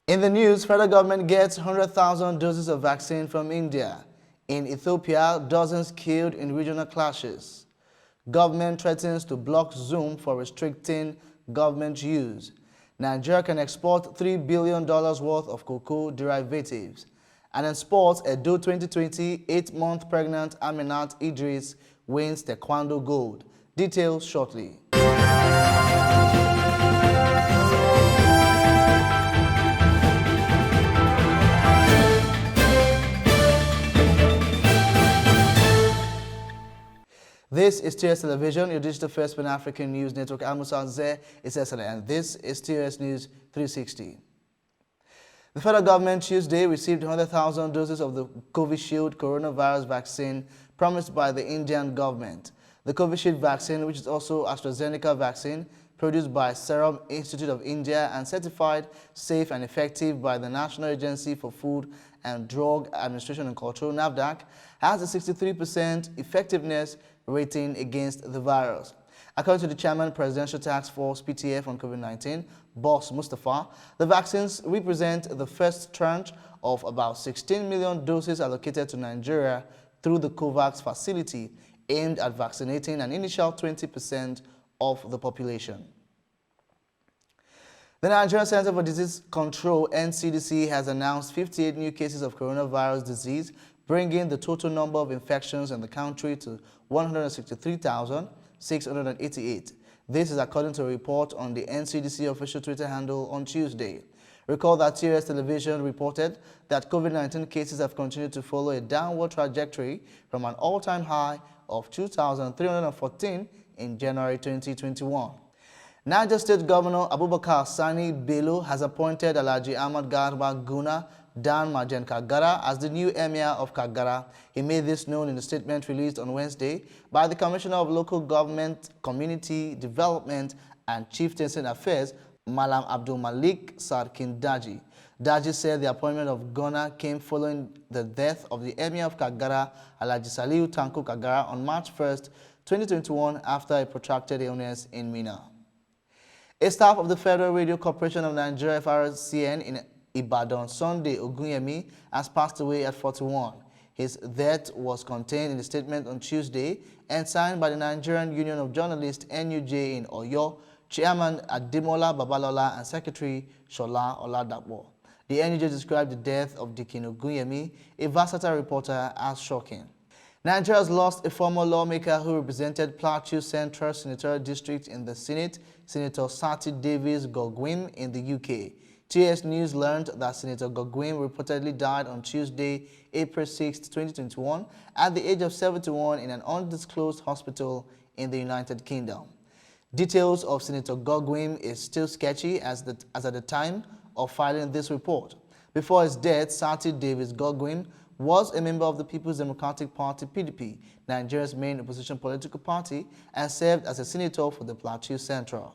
In the news, federal government gets 100,000 doses of vaccine from India. In Ethiopia, dozens killed in regional clashes. Government threatens to block Zoom for restricting government use. Nigeria can export $3 billion worth of cocoa derivatives. And in sports, Edo 2020, 8-month pregnant Aminat Idris wins taekwondo gold. Details shortly. This is TS Television, your digital first Pan-African news network. I'm Musa Zeh, it's excellent, and this is TS News 360. The federal government Tuesday received 100,000 doses of the Covishield coronavirus vaccine promised by the Indian government. The Covishield vaccine, which is also AstraZeneca vaccine, produced by Serum Institute of India and certified safe and effective by the National Agency for Food and Drug Administration and Control, NAFDAC, has a 63% effectiveness rating against the virus. According to the Chairman, Presidential Task Force (PTF) on COVID-19, Boss Mustafa, the vaccines represent the first tranche of about 16 million doses allocated to Nigeria through the COVAX facility, aimed at vaccinating an initial 20% of the population. The Nigerian Center for Disease Control (NCDC) has announced 58 new cases of coronavirus disease, bringing the total number of infections in the country to 163,688. This is according to a report on the NCDC official Twitter handle on Tuesday. Recall that TS Television reported that COVID-19 cases have continued to follow a downward trajectory from an all-time high of 2,314 in January 2021. Niger State Governor Abubakar Sani Bello has appointed Alhaji Ahmad Garba Guna Dan Majen Kagara as the new Emir of Kagara. He made this known in a statement released on Wednesday by the Commissioner of Local Government, Community Development and Chieftaincy Affairs, Malam Abdul Malik Sarkin Daji. Daji said the appointment of Guna came following the death of the Emir of Kagara, Alhaji Saliu Tanko Kagara, on March 1st, 2021 after a protracted illness in Mina. A staff of the Federal Radio Corporation of Nigeria (FRCN) in Ibadan, Sunday Ogunyemi, has passed away at 41. His death was contained in a statement on Tuesday and signed by the Nigerian Union of Journalists (NUJ) in Oyo, Chairman Ademola Babalola and Secretary Shola Oladapo. The NUJ described the death of Dikin Ogunyemi, a versatile reporter, as shocking. Nigeria has lost a former lawmaker who represented Plateau Central Senatorial District in the Senate, Senator Sati Davis Gogwim, in the UK. TS News learned that Senator Gogwim reportedly died on Tuesday, April 6, 2021, at the age of 71 in an undisclosed hospital in the United Kingdom. Details of Senator Gogwim is still sketchy as at the time of filing this report. Before his death, Sati Davis Gogwim was a member of the People's Democratic Party (PDP), Nigeria's main opposition political party, and served as a senator for the Plateau Central.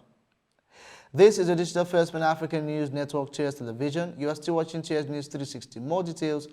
This is the digital first Pan-African news network, TS Television. You are still watching TS News 360. More details.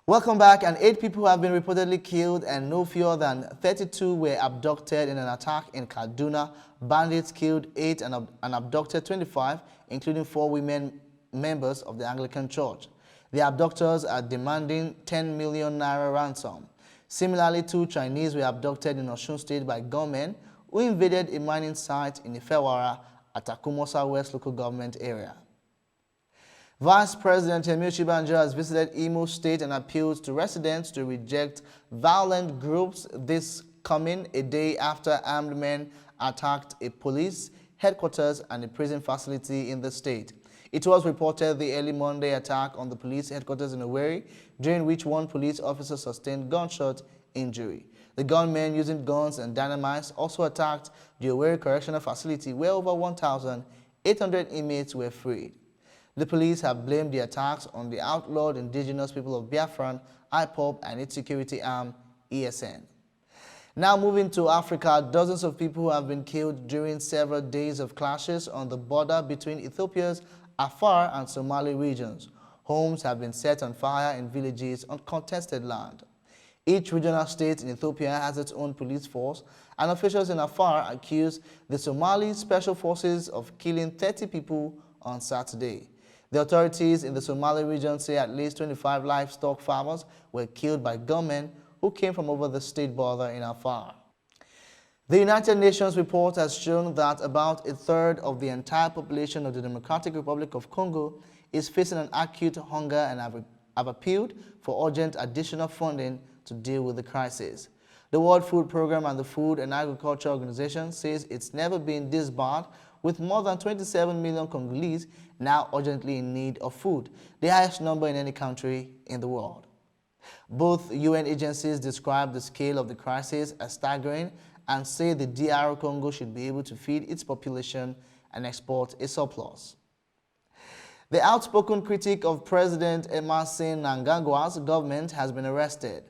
Welcome back. And 8 people have been reportedly killed and no fewer than 32 were abducted in an attack in Kaduna. Bandits killed 8 and abducted 25, including 4 women members of the Anglican Church. The abductors are demanding 10 million naira ransom. Similarly, 2 Chinese were abducted in Osun State by gunmen who invaded a mining site in Ifewara at Akumosa West local government area. Vice President Yemi Osinbajo has visited Imo State and appealed to residents to reject violent groups this coming a day after armed men attacked a police headquarters and a prison facility in the state. It was reported the early Monday attack on the police headquarters in Owerri, during which 1 police officer sustained gunshot injury. The gunmen, using guns and dynamite, also attacked the Owerri Correctional Facility, where over 1,800 inmates were freed. The police have blamed the attacks on the outlawed indigenous people of Biafran, IPOB, and its security arm, ESN. Now moving to Africa, dozens of people have been killed during several days of clashes on the border between Ethiopia's Afar and Somali regions. Homes have been set on fire in villages on contested land. Each regional state in Ethiopia has its own police force, and officials in Afar accuse the Somali Special Forces of killing 30 people on Saturday. The authorities in the Somali region say at least 25 livestock farmers were killed by gunmen who came from over the state border in Afar. The United Nations report has shown that about a third of the entire population of the Democratic Republic of Congo is facing an acute hunger and have appealed for urgent additional funding to deal with the crisis. The World Food Programme and the Food and Agriculture Organization says it's never been this bad, with more than 27 million Congolese now urgently in need of food, the highest number in any country in the world. Both UN agencies describe the scale of the crisis as staggering and say the DR Congo should be able to feed its population and export a surplus. The outspoken critic of President Emmerson Mnangagwa's government has been arrested.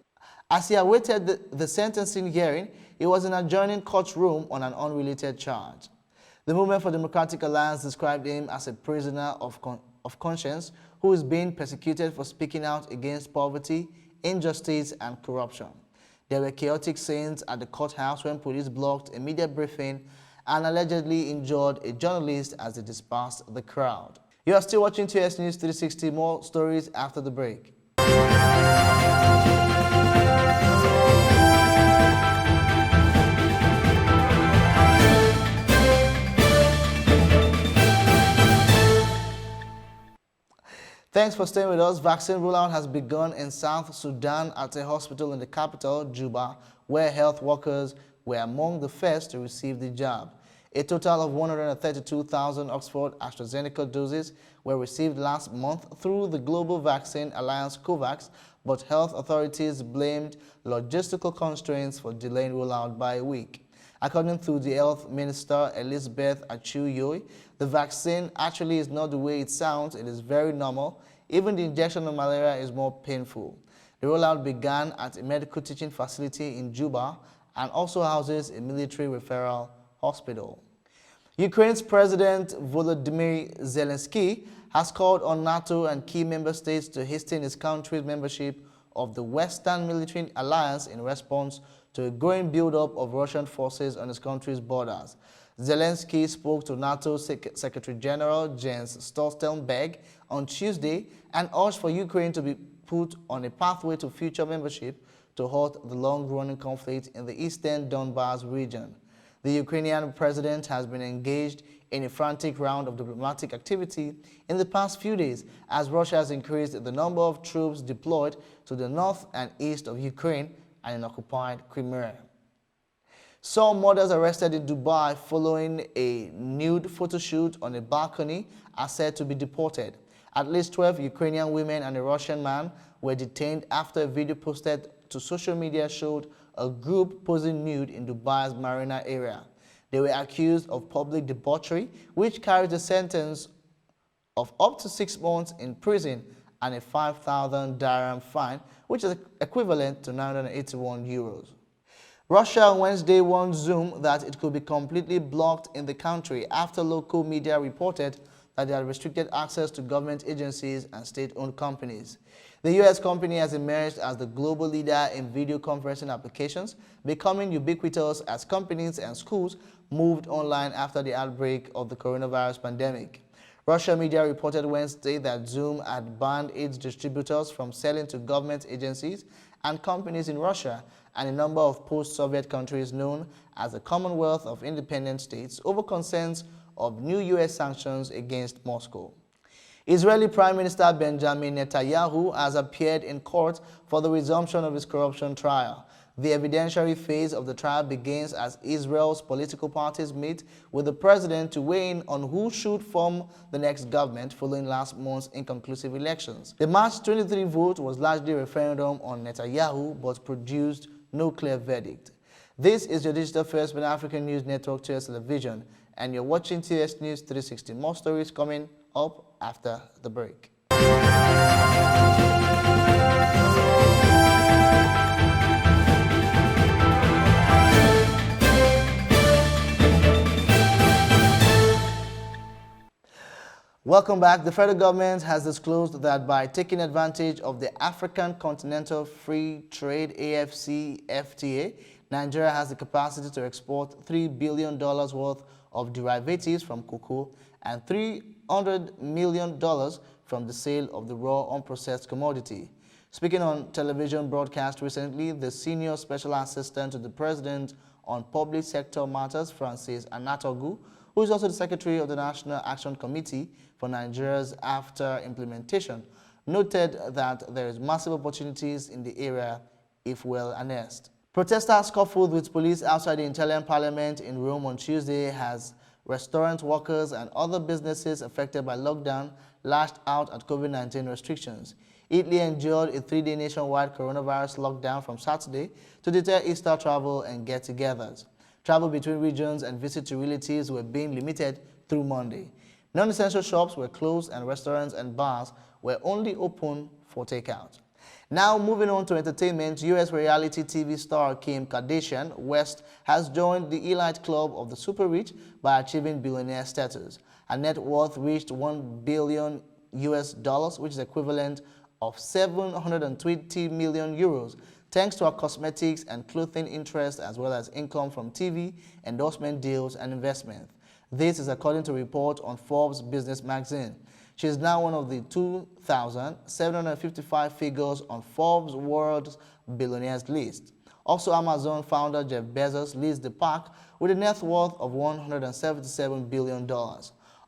As he awaited the sentencing hearing, he was in an adjoining courtroom on an unrelated charge. The Movement for Democratic Alliance described him as a prisoner of conscience who is being persecuted for speaking out against poverty, injustice, and corruption. There were chaotic scenes at the courthouse when police blocked a media briefing and allegedly injured a journalist as they dispersed the crowd. You are still watching TS News 360. More stories after the break. Thanks for staying with us. Vaccine rollout has begun in South Sudan at a hospital in the capital, Juba, where health workers were among the first to receive the jab. A total of 132,000 Oxford AstraZeneca doses were received last month through the Global Vaccine Alliance COVAX, but health authorities blamed logistical constraints for delaying rollout by a week. According to the Health Minister Elizabeth Achuyoy, the vaccine actually is not the way it sounds. It is very normal. Even the injection of malaria is more painful. The rollout began at a medical teaching facility in Juba and also houses a military referral hospital. Ukraine's President Volodymyr Zelensky has called on NATO and key member states to hasten his country's membership of the Western Military Alliance in response to a growing buildup of Russian forces on his country's borders. Zelensky spoke to NATO Secretary General Jens Stoltenberg on Tuesday and urged for Ukraine to be put on a pathway to future membership to halt the long-running conflict in the eastern Donbas region. The Ukrainian president has been engaged in a frantic round of diplomatic activity in the past few days as Russia has increased the number of troops deployed to the north and east of Ukraine and in occupied Crimea. Some mothers arrested in Dubai following a nude photo shoot on a balcony are said to be deported. At least 12 Ukrainian women and a Russian man were detained after a video posted to social media showed a group posing nude in Dubai's Marina area. They were accused of public debauchery, which carries a sentence of up to 6 months in prison and a 5,000 dirham fine, which is equivalent to 981 euros. Russia on Wednesday warned Zoom that it could be completely blocked in the country after local media reported that they had restricted access to government agencies and state-owned companies. The U.S. company has emerged as the global leader in video conferencing applications, becoming ubiquitous as companies and schools moved online after the outbreak of the coronavirus pandemic. Russia media reported Wednesday that Zoom had banned its distributors from selling to government agencies and companies in Russia and a number of post-Soviet countries known as the Commonwealth of Independent States over concerns of new U.S. sanctions against Moscow. Israeli Prime Minister Benjamin Netanyahu has appeared in court for the resumption of his corruption trial. The evidentiary phase of the trial begins as Israel's political parties meet with the president to weigh in on who should form the next government following last month's inconclusive elections. The March 23 vote was largely a referendum on Netanyahu but produced no clear verdict. This is your digital first Pan-African News Network, TS Television, and you're watching TS News 360. More stories coming up after the break. Welcome back. The federal government has disclosed that by taking advantage of the African Continental Free Trade AfCFTA, Nigeria has the capacity to export $3 billion worth of derivatives from cocoa and $300 million from the sale of the raw unprocessed commodity. Speaking on television broadcast recently, the senior special assistant to the president on public sector matters, Francis Anatogu, who is also the secretary of the National Action Committee for Nigeria's after implementation, noted that there is massive opportunities in the area if well harnessed. Protesters scuffled with police outside the Italian parliament in Rome on Tuesday as restaurant workers and other businesses affected by lockdown lashed out at COVID-19 restrictions. Italy endured a 3-day nationwide coronavirus lockdown from Saturday to deter Easter travel and get-togethers. Travel between regions and visits to relatives were being limited through Monday. Non-essential shops were closed and restaurants and bars were only open for takeout. Now moving on to entertainment, U.S. reality TV star Kim Kardashian West has joined the elite club of the super rich by achieving billionaire status. Her net worth reached $1 billion, which is equivalent of 720 million euros, thanks to her cosmetics and clothing interests as well as income from TV, endorsement deals, and investments. This is according to a report on Forbes Business magazine. She is now one of the 2,755 figures on Forbes' World's Billionaires list. Also, Amazon founder Jeff Bezos leads the pack with a net worth of $177 billion.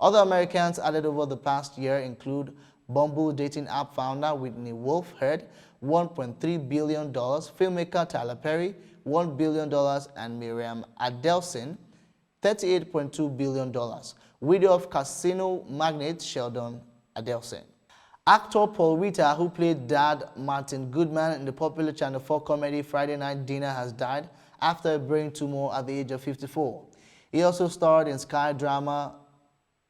Other Americans added over the past year include Bumble dating app founder Whitney Wolfe Herd, $1.3 billion, filmmaker Tyler Perry, $1 billion, and Miriam Adelson, $38.2 billion, widow of casino magnate Sheldon Adelson. Actor Paul Ritter, who played Dad Martin Goodman in the popular Channel 4 comedy Friday Night Dinner, has died after a brain tumor at the age of 54. He also starred in Sky drama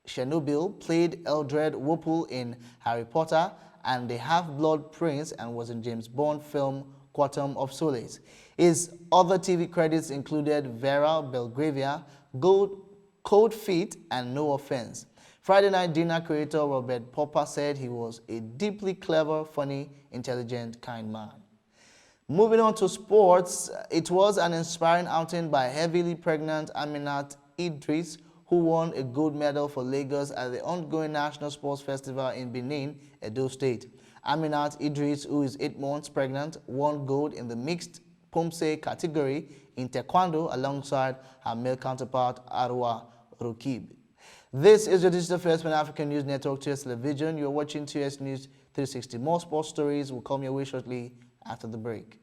Chernobyl, played Eldred Whipple in Harry Potter and the Half-Blood Prince, and was in James Bond film Quantum of Solace. His other TV credits included Vera Belgravia, Cold Feet, and No Offense. Friday Night Dinner creator Robert Popper said he was a deeply clever, funny, intelligent, kind man. Moving on to sports, it was an inspiring outing by heavily pregnant Aminat Idris, who won a gold medal for Lagos at the ongoing National Sports Festival in Benin, Edo State. Aminat Idris, who is 8 months pregnant, won gold in the mixed Pomse category in Taekwondo alongside her male counterpart Arwa Rukib. This is your Digital First Pan-African News Network, TS Television. You're watching TS News 360. More sports stories will come your way shortly after the break.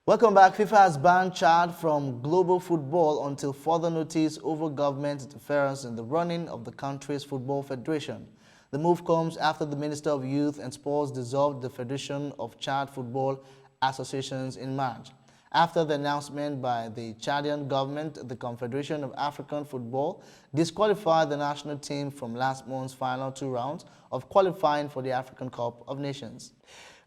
Welcome back. FIFA has banned Chad from global football until further notice over government interference in the running of the country's football federation. The move comes after the Minister of Youth and Sports dissolved the Federation of Chad Football Associations in March. After the announcement by the Chadian government, the Confederation of African Football disqualified the national team from last month's final 2 rounds of qualifying for the African Cup of Nations.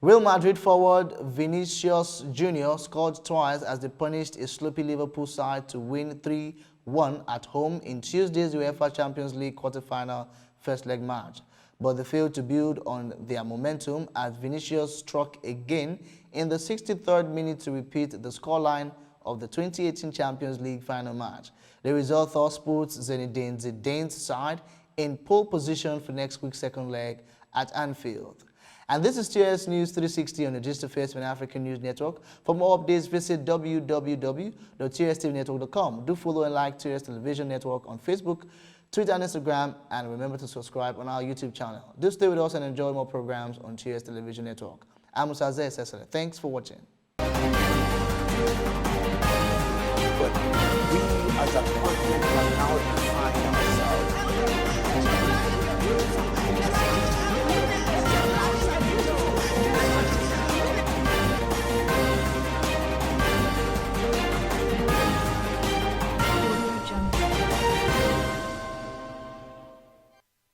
Real Madrid forward Vinicius Jr. scored twice as they punished a sloppy Liverpool side to win 3-1 at home in Tuesday's UEFA Champions League quarter-final first-leg match. But they failed to build on their momentum as Vinicius struck again in the 63rd minute to repeat the scoreline of the 2018 Champions League final match. The result thus puts Zinedine Zidane's side in pole position for next week's second leg at Anfield. And this is TS News 360 on the Digital First Pan-African News Network. For more updates, visit www.tstvnetwork.com. Do follow and like TS Television Network on Facebook, Twitter, and Instagram, and remember to subscribe on our YouTube channel. Do stay with us and enjoy more programs on TS Television Network. I'm Musaze Sesele. Thanks for watching. But we as a